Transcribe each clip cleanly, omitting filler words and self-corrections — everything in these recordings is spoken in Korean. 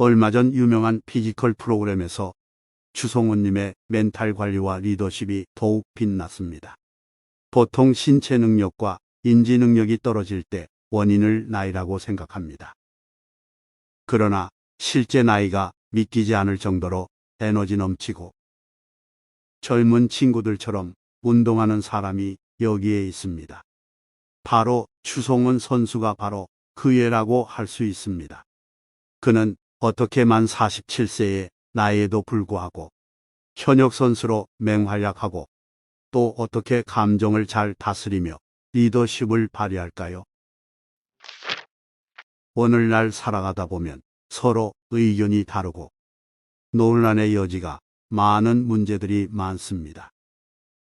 얼마 전 유명한 피지컬 프로그램에서 추성훈님의 멘탈 관리와 리더십이 더욱 빛났습니다. 보통 신체 능력과 인지 능력이 떨어질 때 원인을 나이라고 생각합니다. 그러나 실제 나이가 믿기지 않을 정도로 에너지 넘치고 젊은 친구들처럼 운동하는 사람이 여기에 있습니다. 바로 추성훈 선수가 바로 그 예라고 할 수 있습니다. 그는 어떻게 만 47세의 나이에도 불구하고 현역 선수로 맹활약하고 또 어떻게 감정을 잘 다스리며 리더십을 발휘할까요? 오늘날 살아가다 보면 서로 의견이 다르고 논란의 여지가 많은 문제들이 많습니다.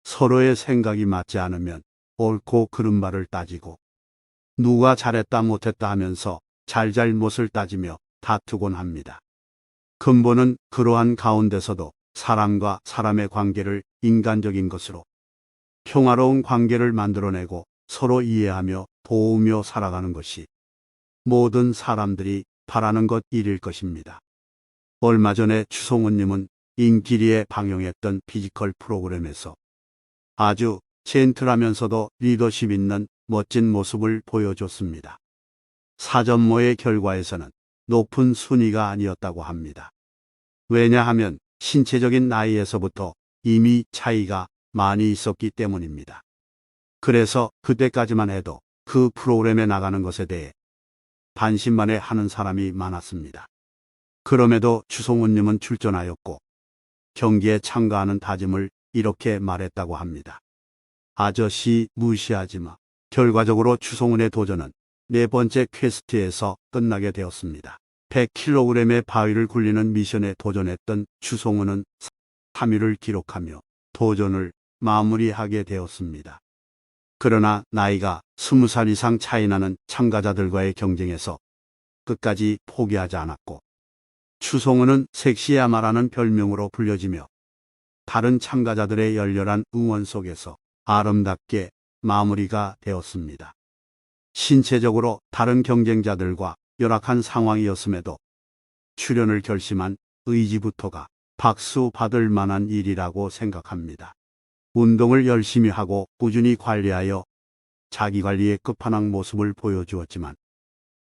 서로의 생각이 맞지 않으면 옳고 그른 말을 따지고 누가 잘했다 못했다 하면서 잘잘못을 따지며 다투곤 합니다. 근본은 그러한 가운데서도 사람과 사람의 관계를 인간적인 것으로 평화로운 관계를 만들어내고 서로 이해하며 도우며 살아가는 것이 모든 사람들이 바라는 일일 것입니다. 얼마 전에 추성훈님은 인기리에 방영했던 피지컬 프로그램에서 아주 젠틀하면서도 리더십 있는 멋진 모습을 보여줬습니다. 사전모의 결과에서는 높은 순위가 아니었다고 합니다. 왜냐하면 신체적인 나이에서부터 이미 차이가 많이 있었기 때문입니다. 그래서 그때까지만 해도 그 프로그램에 나가는 것에 대해 반신반의 하는 사람이 많았습니다. 그럼에도 추성훈님은 출전하였고 경기에 참가하는 다짐을 이렇게 말했다고 합니다. 아저씨 무시하지 마. 결과적으로 추성훈의 도전은 네 번째 퀘스트에서 끝나게 되었습니다. 100kg의 바위를 굴리는 미션에 도전했던 추성훈은 3위를 기록하며 도전을 마무리하게 되었습니다. 그러나 나이가 20살 이상 차이 나는 참가자들과의 경쟁에서 끝까지 포기하지 않았고 추성훈은 섹시야마라는 별명으로 불려지며 다른 참가자들의 열렬한 응원 속에서 아름답게 마무리가 되었습니다. 신체적으로 다른 경쟁자들과 열악한 상황이었음에도 출연을 결심한 의지부터가 박수 받을 만한 일이라고 생각합니다. 운동을 열심히 하고 꾸준히 관리하여 자기관리의 끝판왕 모습을 보여주었지만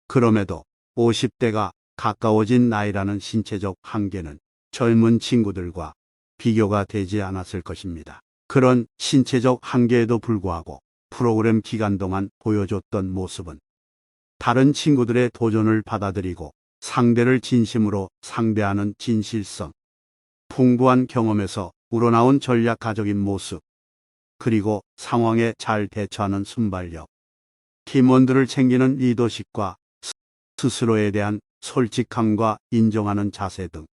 그럼에도 50대가 가까워진 나이라는 신체적 한계는 젊은 친구들과 비교가 되지 않았을 것입니다. 그런 신체적 한계에도 불구하고 프로그램 기간 동안 보여줬던 모습은 다른 친구들의 도전을 받아들이고 상대를 진심으로 상대하는 진실성, 풍부한 경험에서 우러나온 전략가적인 모습, 그리고 상황에 잘 대처하는 순발력, 팀원들을 챙기는 리더십과 스스로에 대한 솔직함과 인정하는 자세 등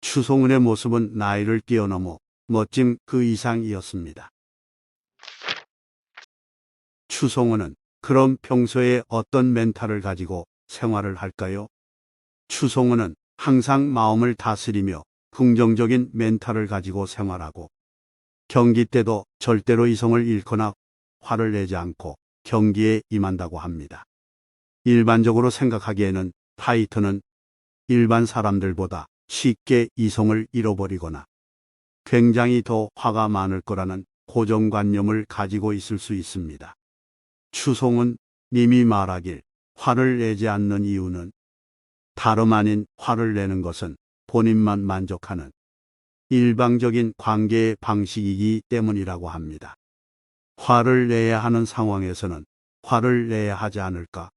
추성훈의 모습은 나이를 뛰어넘어 멋짐 그 이상이었습니다. 추성훈은 그럼 평소에 어떤 멘탈을 가지고 생활을 할까요? 추성훈은 항상 마음을 다스리며 긍정적인 멘탈을 가지고 생활하고 경기 때도 절대로 이성을 잃거나 화를 내지 않고 경기에 임한다고 합니다. 일반적으로 생각하기에는 파이터는 일반 사람들보다 쉽게 이성을 잃어버리거나 굉장히 더 화가 많을 거라는 고정관념을 가지고 있을 수 있습니다. 추성훈 님이 말하길 화를 내지 않는 이유는 다름 아닌 화를 내는 것은 본인만 만족하는 일방적인 관계의 방식이기 때문이라고 합니다. 화를 내야 하는 상황에서는 화를 내야 하지 않을까?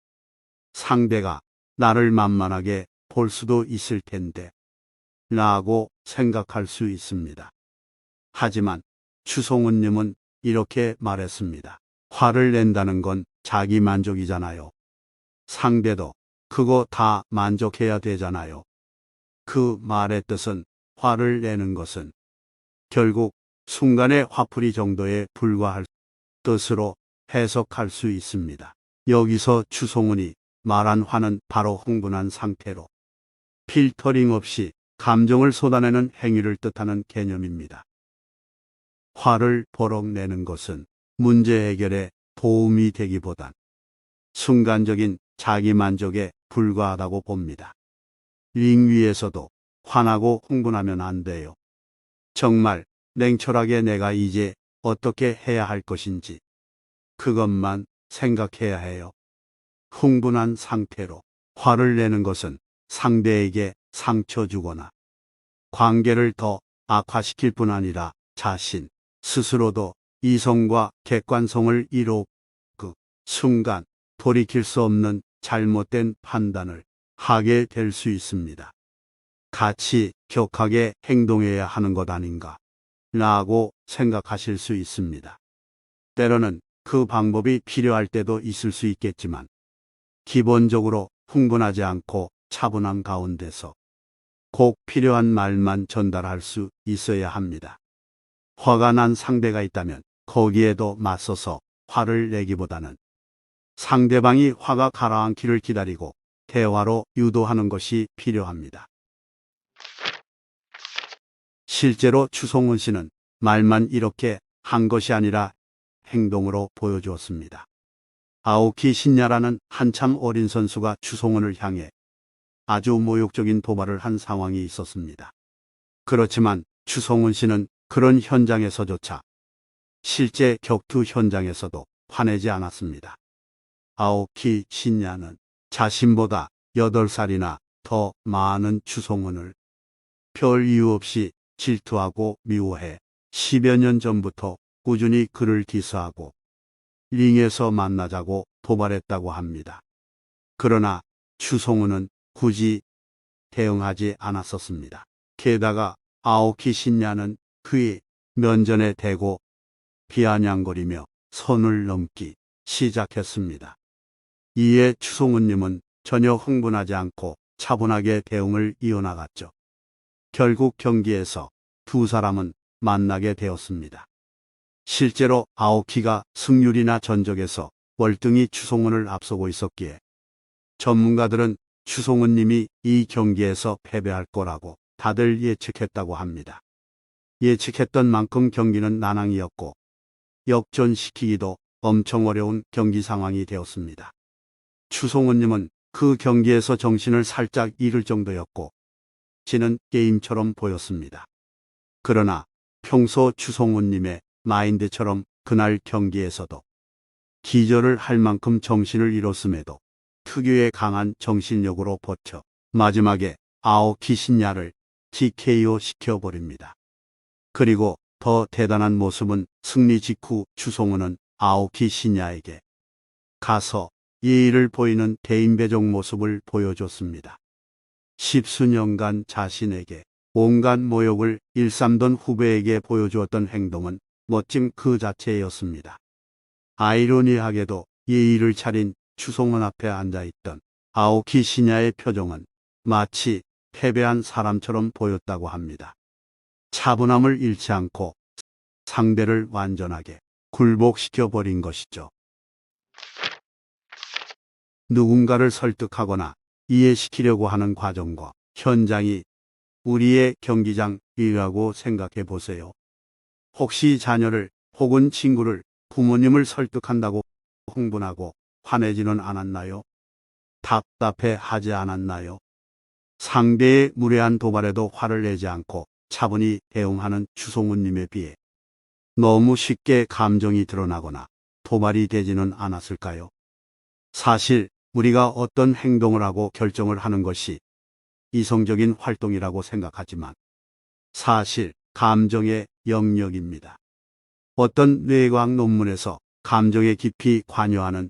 상대가 나를 만만하게 볼 수도 있을 텐데 라고 생각할 수 있습니다. 하지만 추성훈님은 이렇게 말했습니다. 화를 낸다는 건 자기 만족이잖아요. 상대도 그거 다 만족해야 되잖아요. 그 말의 뜻은 화를 내는 것은 결국 순간의 화풀이 정도에 불과할 뜻으로 해석할 수 있습니다. 여기서 추성훈이 말한 화는 바로 흥분한 상태로 필터링 없이 감정을 쏟아내는 행위를 뜻하는 개념입니다. 화를 버럭 내는 것은 문제 해결에 도움이 되기보단 순간적인 자기 만족에 불과하다고 봅니다. 링 위에서도 화나고 흥분하면 안 돼요. 정말 냉철하게 내가 이제 어떻게 해야 할 것인지 그것만 생각해야 해요. 흥분한 상태로 화를 내는 것은 상대에게 상처 주거나 관계를 더 악화시킬 뿐 아니라 자신 스스로도 이성과 객관성을 잃어 그 순간 돌이킬 수 없는 잘못된 판단을 하게 될 수 있습니다. 같이 격하게 행동해야 하는 것 아닌가 라고 생각하실 수 있습니다. 때로는 그 방법이 필요할 때도 있을 수 있겠지만 기본적으로 흥분하지 않고 차분함 가운데서 꼭 필요한 말만 전달할 수 있어야 합니다. 화가 난 상대가 있다면 거기에도 맞서서 화를 내기보다는 상대방이 화가 가라앉기를 기다리고 대화로 유도하는 것이 필요합니다. 실제로 추송은 씨는 말만 이렇게 한 것이 아니라 행동으로 보여주었습니다. 아오키 신야라는 한참 어린 선수가 추송은을 향해 아주 모욕적인 도발을 한 상황이 있었습니다. 그렇지만 추송은 씨는 그런 현장에서조차 실제 격투 현장에서도 화내지 않았습니다. 아오키 신야는 자신보다 8살이나 더 많은 추송은을 별 이유 없이 질투하고 미워해 10여 년 전부터 꾸준히 그를 디스하고 링에서 만나자고 도발했다고 합니다. 그러나 추송은은 굳이 대응하지 않았었습니다. 게다가 아오키 신야는 그의 면전에 대고 비아냥거리며 선을 넘기 시작했습니다. 이에 추송은님은 전혀 흥분하지 않고 차분하게 대응을 이어나갔죠. 결국 경기에서 두 사람은 만나게 되었습니다. 실제로 아오키가 승률이나 전적에서 월등히 추송은을 앞서고 있었기에 전문가들은 추송은님이 이 경기에서 패배할 거라고 다들 예측했다고 합니다. 예측했던 만큼 경기는 난항이었고 역전시키기도 엄청 어려운 경기 상황이 되었습니다. 추송은님은 그 경기에서 정신을 살짝 잃을 정도였고 지는 게임처럼 보였습니다. 그러나 평소 추송은님의 마인드처럼 그날 경기에서도 기절을 할 만큼 정신을 잃었음에도 특유의 강한 정신력으로 버텨 마지막에 아오키 신야를 TKO 시켜버립니다. 그리고 더 대단한 모습은 승리 직후 추송은은 아오키 신야에게 가서 예의를 보이는 대인배적 모습을 보여줬습니다. 십수년간 자신에게 온갖 모욕을 일삼던 후배에게 보여주었던 행동은 멋짐 그 자체였습니다. 아이러니하게도 예의를 차린 추송은 앞에 앉아있던 아오키 신야의 표정은 마치 패배한 사람처럼 보였다고 합니다. 차분함을 잃지 않고 상대를 완전하게 굴복시켜버린 것이죠. 누군가를 설득하거나 이해시키려고 하는 과정과 현장이 우리의 경기장이라고 생각해 보세요. 혹시 자녀를 혹은 친구를 부모님을 설득한다고 흥분하고 화내지는 않았나요? 답답해 하지 않았나요? 상대의 무례한 도발에도 화를 내지 않고 차분히 대응하는 추송은님에 비해 너무 쉽게 감정이 드러나거나 도발이 되지는 않았을까요? 사실 우리가 어떤 행동을 하고 결정을 하는 것이 이성적인 활동이라고 생각하지만 사실 감정의 영역입니다. 어떤 뇌과학 논문에서 감정에 깊이 관여하는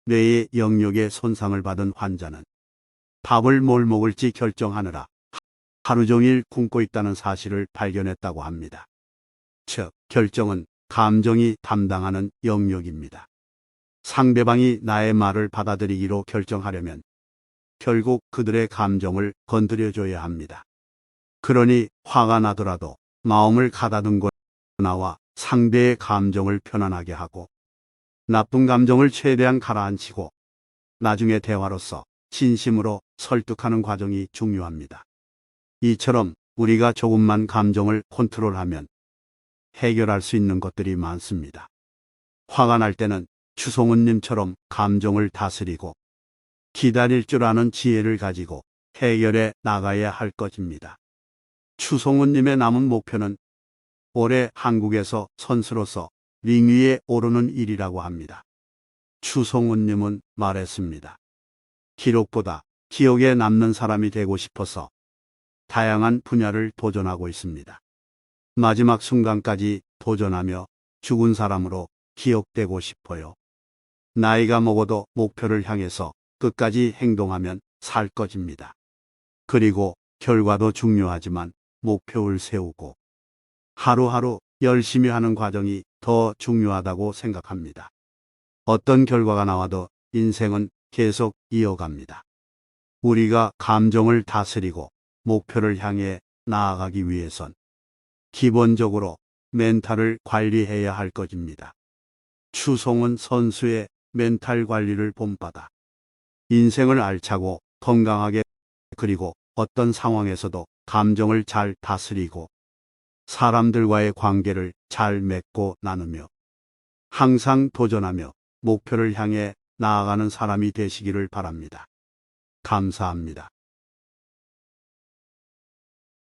뇌의 영역에 손상을 받은 환자는 밥을 뭘 먹을지 결정하느라 하루 종일 굶고 있다는 사실을 발견했다고 합니다. 즉, 결정은 감정이 담당하는 영역입니다. 상대방이 나의 말을 받아들이기로 결정하려면 결국 그들의 감정을 건드려줘야 합니다. 그러니 화가 나더라도 마음을 가다듬고 나와 상대의 감정을 편안하게 하고 나쁜 감정을 최대한 가라앉히고 나중에 대화로서 진심으로 설득하는 과정이 중요합니다. 이처럼 우리가 조금만 감정을 컨트롤하면 해결할 수 있는 것들이 많습니다. 화가 날 때는 추송은님처럼 감정을 다스리고 기다릴 줄 아는 지혜를 가지고 해결해 나가야 할 것입니다. 추성훈님의 남은 목표는 올해 한국에서 선수로서 링 위에 오르는 일이라고 합니다. 추성훈님은 말했습니다. 기록보다 기억에 남는 사람이 되고 싶어서 다양한 분야를 도전하고 있습니다. 마지막 순간까지 도전하며 죽은 사람으로 기억되고 싶어요. 나이가 먹어도 목표를 향해서 끝까지 행동하면 살 것입니다. 그리고 결과도 중요하지만 목표를 세우고 하루하루 열심히 하는 과정이 더 중요하다고 생각합니다. 어떤 결과가 나와도 인생은 계속 이어갑니다. 우리가 감정을 다스리고 목표를 향해 나아가기 위해선 기본적으로 멘탈을 관리해야 할 것입니다. 추성훈 선수의 멘탈 관리를 본받아 인생을 알차고 건강하게 그리고 어떤 상황에서도 감정을 잘 다스리고 사람들과의 관계를 잘 맺고 나누며 항상 도전하며 목표를 향해 나아가는 사람이 되시기를 바랍니다. 감사합니다.